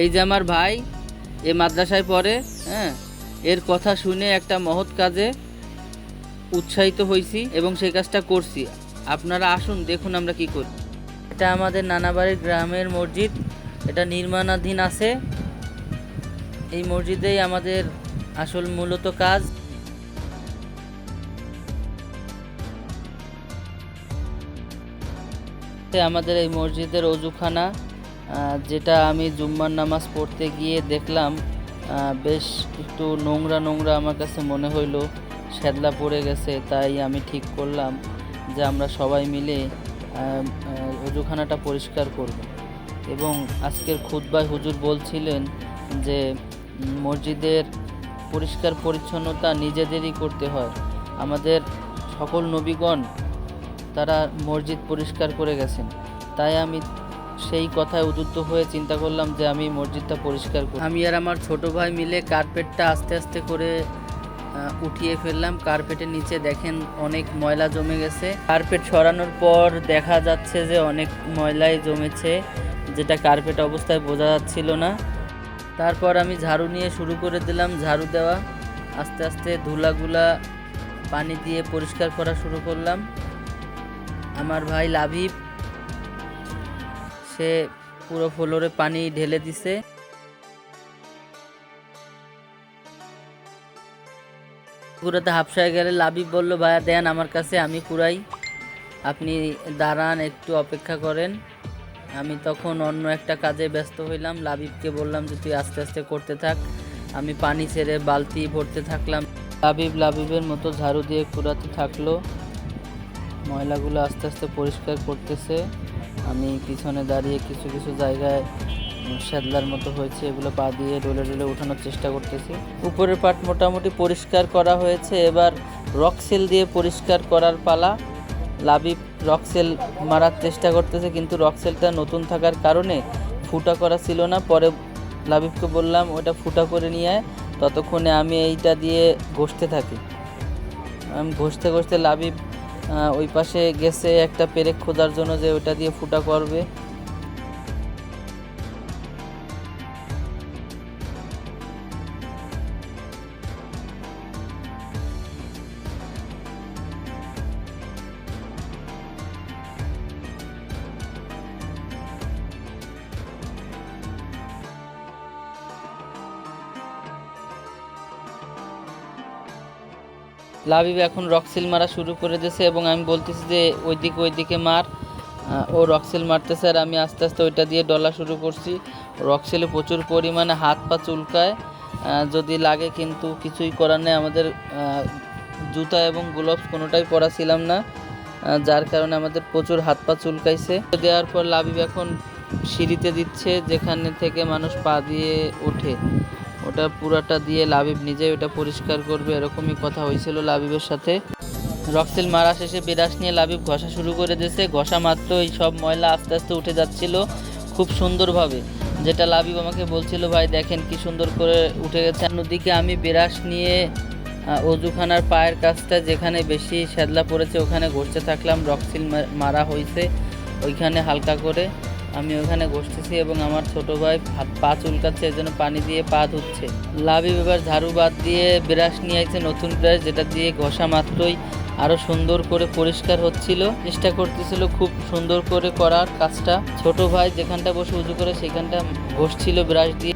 এই যে আমার ভাই এ মাদ্রাসায় পড়ে, হ্যাঁ, এর কথা শুনে একটা মহৎ কাজে উৎসাহিত হয়েছি এবং সেই কাজটা করছি। আপনারা আসুন দেখুন আমরা কি করি। এটা আমাদের নানাবাড়ির গ্রামের মসজিদ, এটা নির্মাণাধীন আছে। এই মসজিদেই আমাদের আসল মূলত কাজ। আমাদের এই মসজিদের অজুখানা, যেটা আমি জুম্মার নামাজ পড়তে গিয়ে দেখলাম বেশ একটু নোংরা নোংরা আমার কাছে মনে হইলো, শ্যাদলা পড়ে গেছে। তাই আমি ঠিক করলাম যে আমরা সবাই মিলে অজুখানাটা পরিষ্কার করব। এবং আজকের খুতবায় হুজুর বলছিলেন যে মসজিদের পরিষ্কার পরিচ্ছন্নতা নিজেদেরই করতে হয়। আমাদের সকল নবীগণ তারা মসজিদ পরিষ্কার করে গেছেন। তাই আমি সেই কথায় উদ্বুদ্ধ হয়ে চিন্তা করলাম যে আমি মসজিদটা পরিষ্কার করি। আমি আর আমার ছোট ভাই মিলে কার্পেটটা আস্তে আস্তে করে উঠিয়ে ফেললাম। কার্পেটের নিচে দেখেন অনেক ময়লা জমে গেছে। কার্পেট সরানোর পর দেখা যাচ্ছে যে অনেক ময়লাই জমেছে, যেটা কার্পেট অবস্থায় বোঝা যাচ্ছিল না। তারপর আমি ঝাড়ু নিয়ে শুরু করে দিলাম ঝাড়ু দেওয়া। আস্তে আস্তে ধুলাগুলা পানি দিয়ে পরিষ্কার করা শুরু করলাম। আমার ভাই লাভিব সে পুরো ফ্লোরে পানি ঢেলে দিছে। কুড়াতে হাফসায় গেলে লাবিব বলল, ভাইয়া দেন আমার কাছে, আমি কুড়াই, আপনি দাঁড়ান একটু অপেক্ষা করেন। আমি তখন অন্য একটা কাজে ব্যস্ত হইলাম। লাবিবকে বললাম যে তুই আস্তে আস্তে করতে থাক, আমি পানি ছেড়ে বালতি ভরতে থাকলাম। লাবিবের মতো ঝাড়ু দিয়ে কুড়াতে থাকলো, ময়লাগুলো আস্তে আস্তে পরিষ্কার করতেছে। আমি পিছনে দাঁড়িয়ে কিছু কিছু জায়গায় শ্যাদলার মতো হয়েছে, এগুলো পা দিয়ে ডলে ডলে উঠানোর চেষ্টা করতেছি। উপরের পাট মোটামুটি পরিষ্কার করা হয়েছে, এবার রকসেল দিয়ে পরিষ্কার করার পালা। লাবিব রকসেল মারার চেষ্টা করতেছে, কিন্তু রকসেলটা নতুন থাকার কারণে ফুটা করা ছিল না। পরে লাবিবকে বললাম ওটা ফুটা করে নিয়ে আয়, ততক্ষণে আমি এইটা দিয়ে ঘষতে থাকি। আমি ঘষতে ঘষতে লাবিব ওই পাশে গেছে একটা পেরেক খোঁজার জন্য যে ওটা দিয়ে ফুটা করবে। লাবিব এখন রকসিল মারা শুরু করে দিয়েছে এবং আমি বলতেছি যে ওইদিকে মার। ও রকসিল মারতেছে আর আমি আস্তে আস্তে ওইটা দিয়ে ডলা শুরু করছি। রকসিলে প্রচুর পরিমাণে হাত পা চুলকায়, যদি লাগে, কিন্তু কিছুই করার নেই। আমাদের জুতা এবং গ্লোভস কোনোটাই পরা ছিলাম না, যার কারণে আমাদের প্রচুর হাত পা চুলকাইছে। দেওয়ার পর লাবিব এখন সিঁড়িতে দিচ্ছে, যেখানে থেকে মানুষ পা দিয়ে ওঠে, ওটা পুরাটা দিয়ে লাবিব নিজে ওটা পরিষ্কার করবে, এরকমই কথা হয়েছিল লাবিবের সাথে। রকসেল মারা শেষে বিরাস নিয়ে লাবিব ঘষা শুরু করে দিয়েছে। ঘষা মাত্র এই সব ময়লা আস্তে আস্তে উঠে যাচ্ছিল খুব সুন্দরভাবে, যেটা লাবিব আমাকে বলছিল, ভাই দেখেন কি সুন্দর করে উঠে গেছে। অন্যদিকে আমি বিরাস নিয়ে অজুখানার পায়ের কাছটা যেখানে বেশি শ্যাদলা পড়েছে ওখানে ঘষতে থাকলাম। রকসিল মারা হয়েছে ওইখানে হালকা করে, আমি ওখানে ঘষতেছি এবং আমার ছোট ভাই হাত পা চুলকাচ্ছে, এই জন্য পানি দিয়ে পা ধুচ্ছে। লাবিব এবার ঝাড়ু বাদ দিয়ে ব্রাশ নিয়ে আসছে, নতুন ব্রাশ, যেটা দিয়ে ঘষা মাত্রই আরো সুন্দর করে পরিষ্কার হচ্ছিল। চেষ্টা করতেছিল খুব সুন্দর করে করার কাজটা। ছোট ভাই যেখানটা বসে উজু করে সেখানটা ঘষছিল ব্রাশ দিয়ে।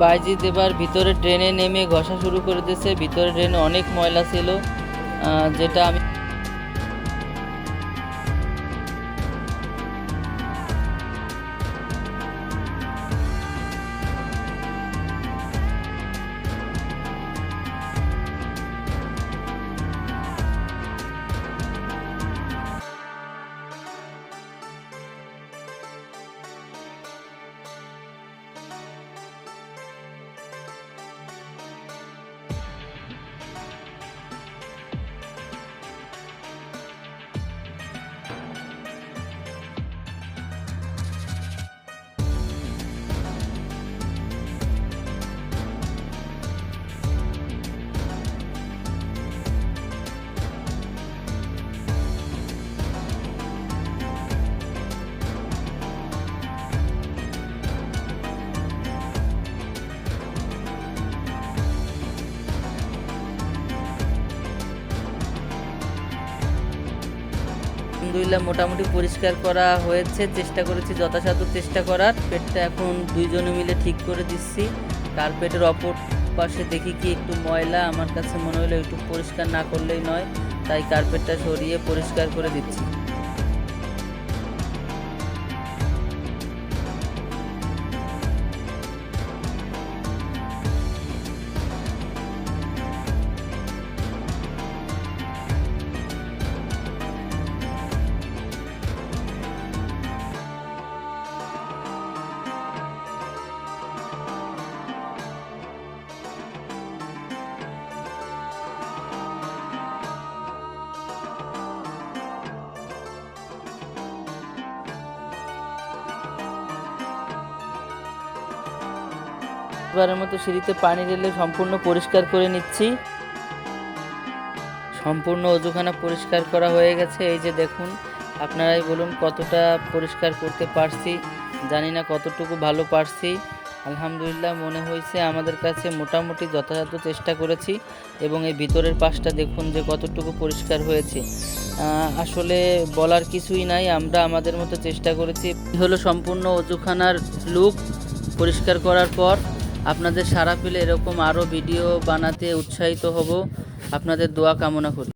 বাইজিৎ এবার ভিতরে ড্রেনে নেমে ঘষা শুরু করে দিয়েছে। ভিতরে ড্রেনে অনেক ময়লা ছিল, যেটা আমি আলহামদুলিল্লাহ মোটামুটি পরিষ্কার করা হয়েছে, চেষ্টা করেছি যথাসাধ্য চেষ্টা করার। পেটটা এখন দুইজনে মিলে ঠিক করে দিচ্ছি। কার্পেটের অপর পাশে দেখি কি একটু ময়লা, আমার কাছে মনে হলো একটু পরিষ্কার না করলেই নয়, তাই কার্পেটটা সরিয়ে পরিষ্কার করে দিচ্ছি। এবারের মতো সিঁড়িতে পানি ঢেলে সম্পূর্ণ পরিষ্কার করে নিচ্ছি। সম্পূর্ণ অজুখানা পরিষ্কার করা হয়ে গেছে। এই যে দেখুন, আপনারাই বলুন কতটা পরিষ্কার করতে পারছি, জানি না কতটুকু ভালো পারছি। আলহামদুলিল্লাহ মনে হয়েছে আমাদের কাছে মোটামুটি যথাযথ চেষ্টা করেছি। এবং এই ভিতরের পাশটা দেখুন যে কতটুকু পরিষ্কার হয়েছে। আসলে বলার কিছুই নাই, আমরা আমাদের মতো চেষ্টা করেছি। হলো সম্পূর্ণ অজুখানার লুক পরিষ্কার করার পর। আপনাদের সাড়া পেলে এরকম আরও ভিডিও বানাতে উৎসাহিত হব। আপনাদের দোয়া কামনা করি।